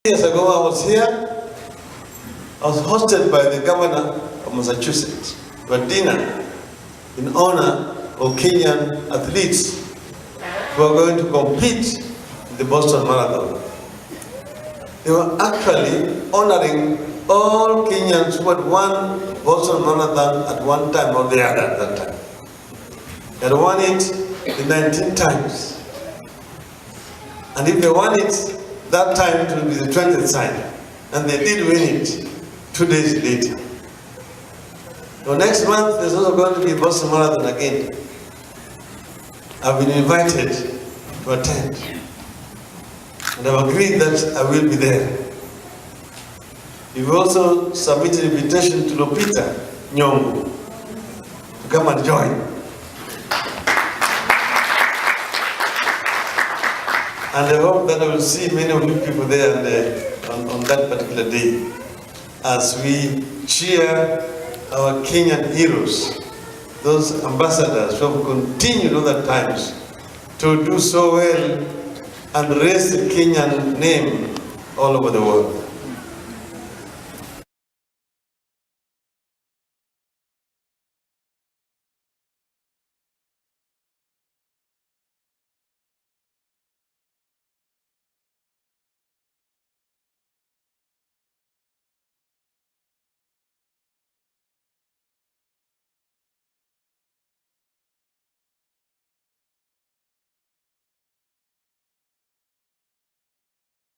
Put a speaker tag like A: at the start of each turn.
A: Years ago, I was here. I was hosted by the governor of Massachusetts for a dinner in honor of Kenyan athletes who are going to compete in the Boston Marathon. They were actually honoring all Kenyans who had won Boston Marathon at one time or the other at that time. They had won it 19 times. And if they won it that time, it will be the 20th time. And they did win it 2 days later. So next month, there's also going to be a Boston Marathon again. I've been invited to attend. And I've agreed that I will be there. We've also submitted an invitation to Lupita Nyong'o to come and join. And I hope that I will see many of you people there on that particular day as we cheer our Kenyan heroes, those ambassadors who have continued all the times to do so well and raise the Kenyan name all over the world.